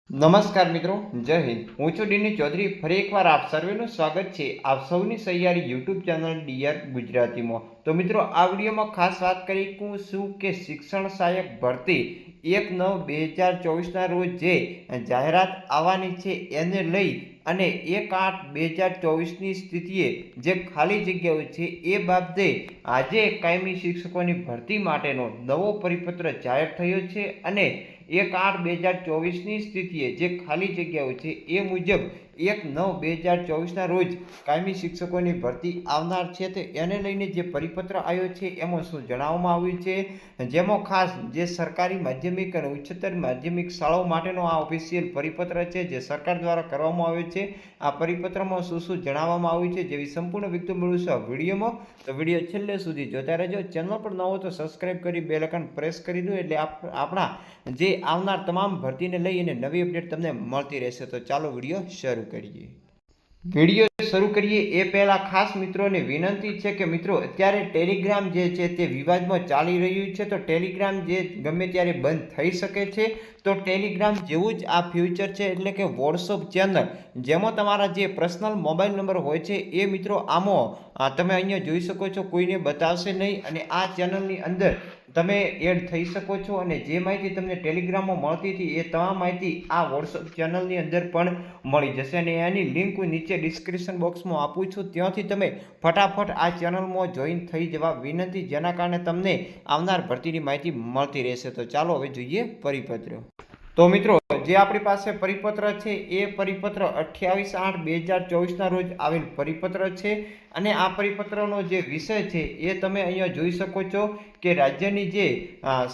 નમસ્કાર મિત્રો, જય હિન્દ। હું છું ડીની ચૌધરી। ફરી એકવાર આપ સર્વેનું સ્વાગત છે આપ સૌની સહિયારી યુટ્યુબ ચેનલ ડીઆર ગુજરાતીમાં। તો મિત્રો, આ વિડીયોમાં ખાસ વાત કરીશું કે શિક્ષણ સહાયક ભરતી 1/9/2024ના રોજ જે જાહેરાત આવવાની છે એને લઈ અને 1/8/2024ની સ્થિતિએ જે ખાલી જગ્યાઓ છે એ બાબતે આજે કાયમી શિક્ષકોની ભરતી માટેનો નવો પરિપત્ર જાહેર થયો છે અને 1/8/2024ની સ્થિતિએ જે ખાલી જગ્યાઓ છે એ મુજબ 1/9/2024ના રોજ કાયમી શિક્ષકોની ભરતી આવનાર છે। તો એને લઈને જે પરિપત્ર આવ્યો છે એમાં શું જણાવવામાં આવ્યું છે, જેમાં ખાસ જે સરકારી માધ્યમિક અને ઉચ્ચતર માધ્યમિક શાળાઓ માટેનો આ ઓફિશિયલ પરિપત્ર છે જે સરકાર દ્વારા કરવામાં આવ્યો છે। આ પરિપત્રમાં શું શું જણાવવામાં આવ્યું છે જેવી સંપૂર્ણ વિગતો મેળવીશું આ વિડીયોમાં। તો વિડીયો છેલ્લે સુધી જોતા રહેજો। ચેનલ પર નવો તો સબસ્ક્રાઇબ કરી બેલ આઇકન પ્રેસ કરી દો એટલે આપણા જે આવનાર તમામ ભરતીને લઈ અને નવી અપડેટ તમને મળતી રહેશે। તો ચાલો વિડીયો શરૂ કરીએ। વિડીયો શરૂ કરીએ એ પહેલા ખાસ મિત્રોને વિનંતી છે કે મિત્રો, અત્યારે ટેલિગ્રામ જે છે તે વિવાદમાં ચાલી રહ્યું છે। તો ટેલિગ્રામ જે ગમે ત્યારે બંધ થઈ શકે છે। તો ટેલિગ્રામ જેવું જ આ ફ્યુચર છે, એટલે કે વોટ્સઅપ ચેનલ, જેમાં તમારા જે પર્સનલ મોબાઈલ નંબર હોય છે એ મિત્રો આમાં તમે અહીંયા જોઈ શકો છો, કોઈને બતાવશે નહીં અને આ ચેનલની અંદર તમે એડ થઈ શકો છો અને જે માહિતી તમને ટેલિગ્રામમાં મળતી હતી એ તમામ માહિતી આ વોટ્સઅપ ચેનલની અંદર પણ મળી જશે અને એની લિંક હું નીચે ડિસ્ક્રિપ્શન બોક્સમાં આપું છું, ત્યાંથી તમે ફટાફટ આ ચેનલમાં જોઈન થઈ જવા વિનંતી, જેના કારણે તમને આવનાર ભરતીની માહિતી મળતી રહેશે। તો ચાલો હવે જોઈએ પરિપત્ર। તો મિત્રો, જે આપણી પાસે પરિપત્ર છે એ પરિપત્ર 28/8/2024ના રોજ આવેલ પરિપત્ર છે અને આ પરિપત્રનો જે વિષય છે એ તમે અહીંયા જોઈ શકો છો કે રાજ્યની જે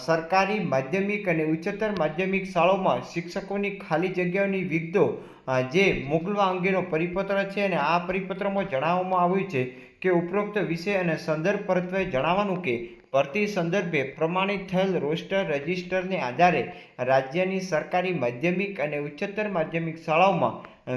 સરકારી માધ્યમિક અને ઉચ્ચતર માધ્યમિક શાળાઓમાં શિક્ષકોની ખાલી જગ્યાઓની વિગતો જે મોકલવા અંગેનો પરિપત્ર છે અને આ પરિપત્રમાં જણાવવામાં આવ્યું છે કે ઉપરોક્ત વિષય અને સંદર્ભ પરત્વે જણાવવાનું કે ભરતી સંદર્ભે પ્રમાણિત થયેલ રોસ્ટર રજિસ્ટરને આધારે રાજ્યની સરકારી માધ્યમિક અને ઉચ્ચતર માધ્યમિક શાળાઓમાં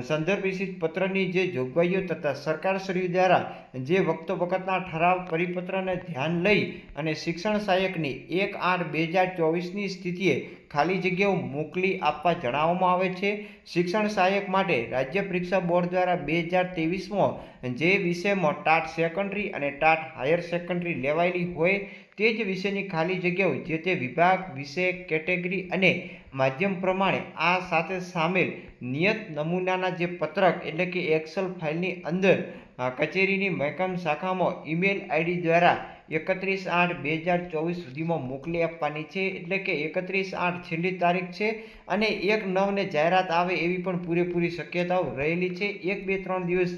સંદર્ભિત પત્રની જે જોગવાઈઓ તથા સરકારશ્રી દ્વારા જે વખતના ઠરાવ પરિપત્રને ધ્યાન લઈ અને શિક્ષણ સહાયકની 1/8/2024ની સ્થિતિએ ખાલી જગ્યાઓ મોકલી આપવા જણાવવામાં આવે છે। શિક્ષણ સહાયક માટે રાજ્ય પરીક્ષા બોર્ડ દ્વારા 2023માં જે વિષયમાં ટાટ સેકન્ડરી અને ટાટ હાયર સેકન્ડરી લેવાયેલી હોય તે જ વિષયની ખાલી જગ્યાઓ જે તે વિભાગ, વિષય, કેટેગરી અને માધ્યમ પ્રમાણે આ સાથે સામેલ નિયત નમૂનાના જે પત્રક એટલે કે એક્સેલ ફાઇલની અંદર કચેરીની મહેકમ શાખામાં ઈમેલ આઈડી દ્વારા 31/8/2024 સુધીમાં મોકલી આપવાની છે। એટલે કે 31/8 છેલ્લી તારીખ છે અને 1/9ને જાહેરાત આવે એવી પણ પૂરેપૂરી શક્યતાઓ રહેલી છે। 1, 2, 3 દિવસ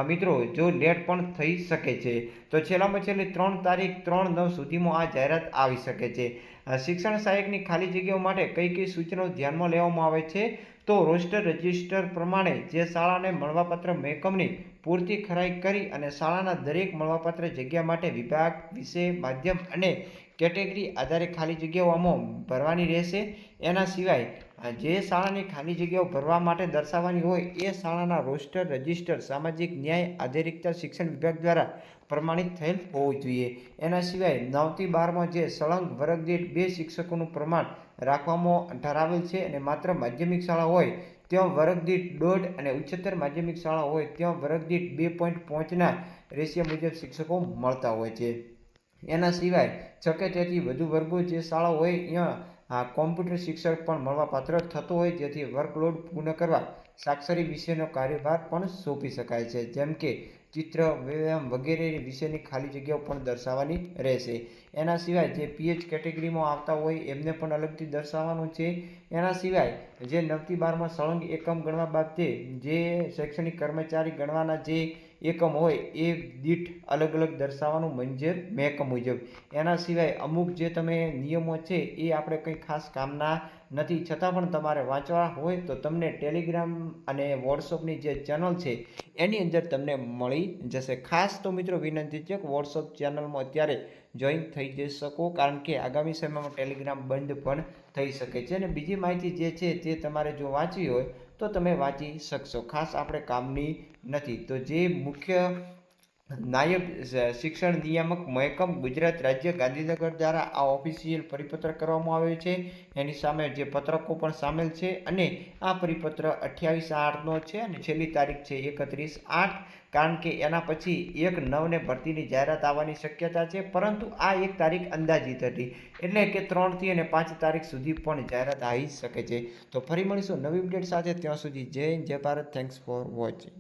મિત્રો જો લેટ પણ થઈ શકે છે। તો છેલ્લામાં છેલ્લી 3 તારીખ 3/9 સુધીમાં આ જાહેરાત આવી શકે છે। શિક્ષણ સહાયકની ખાલી જગ્યાઓ માટે કઈ સૂચનાઓ ધ્યાનમાં લેવામાં આવે છે, તો રોસ્ટર રજિસ્ટર પ્રમાણે જે શાળાને મળવાપાત્ર મહેકમની પૂરતી ખરાઈ કરી અને શાળાના દરેક મળવાપાત્ર જગ્યા માટે વિભાગ, વિષય, માધ્યમ અને કેટેગરી આધારે ખાલી જગ્યાઓ આમાં ભરવાની રહેશે। એના સિવાય જે શાળાની ખાલી જગ્યાઓ ભરવા માટે દર્શાવવાની હોય એ શાળાના રોસ્ટર રજિસ્ટર સામાજિક ન્યાય આધારિકતા શિક્ષણ વિભાગ દ્વારા પ્રમાણિત થયેલ હોવું જોઈએ। એના સિવાય 9 થી 12માં જે સળંગ વર્ગ દીઠ 2 શિક્ષકોનું પ્રમાણ રાખવામાં ઠરાવેલ છે અને માત્ર માધ્યમિક શાળા હોય ત્યાં વર્ગ દીઠ 1.5 અને ઉચ્ચતર માધ્યમિક શાળા હોય ત્યાં વર્ગ દીઠ 2.5ના રેશિયો મુજબ શિક્ષકો મળતા હોય છે। એના સિવાય 6 કે તેથી વધુ વર્ગો જે શાળા હોય ત્યાં કોમ્પ્યુટર શિક્ષક પણ મળવાપાત્ર થતો હોય, જેથી વર્કલોડ પૂર્ણ કરવા સાક્ષરી વિષયનો કાર્યભાર પણ સોંપી શકાય છે, જેમ કે ચિત્ર, વ્યાયામ વગેરે વિષયની ખાલી જગ્યાઓ પણ દર્શાવવાની રહેશે। એના સિવાય જે પીએચ કેટેગરીમાં આવતા હોય એમને પણ અલગથી દર્શાવવાનું છે। એના સિવાય જે 9 થી 12માં સળંગ એકમ ગણવા બાબતે જે શૈક્ષણિક કર્મચારી ગણવાના જે એકમ હોય એ દીઠ અલગ અલગ દર્શાવવાનું મંજૂર મહેકમ મુજબ। એના સિવાય અમુક જે તમે નિયમો છે એ આપણે કંઈ ખાસ કામના નથી, છતાં પણ તમારે વાંચવા હોય તો તમને ટેલિગ્રામ અને વોટ્સઅપની જે ચેનલ છે એની અંદર તમને મળી જશે। ખાસ તો મિત્રો વિનંતી છે કે વોટ્સઅપ ચેનલમાં અત્યારે જોઈન થઈ જઈ શકો, કારણ કે આગામી સમયમાં ટેલિગ્રામ બંધ પણ થઈ શકે છે અને બીજી માહિતી જે છે તે તમારે જો વાંચવી હોય તો તમે વાંચી શકશો, ખાસ આપણે કામની નથી। તો જે મુખ્ય નાયબ શિક્ષણ નિયામક મહેકમ ગુજરાત રાજ્ય ગાંધીનગર દ્વારા આ ઓફિશિયલ પરિપત્ર કરવામાં આવ્યો છે. એની સામે જે પત્રકો પણ સામેલ છે અને આ પરિપત્ર 28/8નો છે અને છેલ્લી તારીખ છે 31/8, કારણ કે એના પછી 1/9 ભરતીની જાહેરાત આવવાની શક્યતા છે, પરંતુ આ એક તારીખ અંદાજિત હતી, એટલે કે 3 અને 5 તારીખ સુધી પણ જાહેરાત આવી શકે છે. તો ફરી મળીશું નવી અપડેટ સાથે. ત્યાં સુધી જય હિન્દ, જય ભારત. Thanks for watching.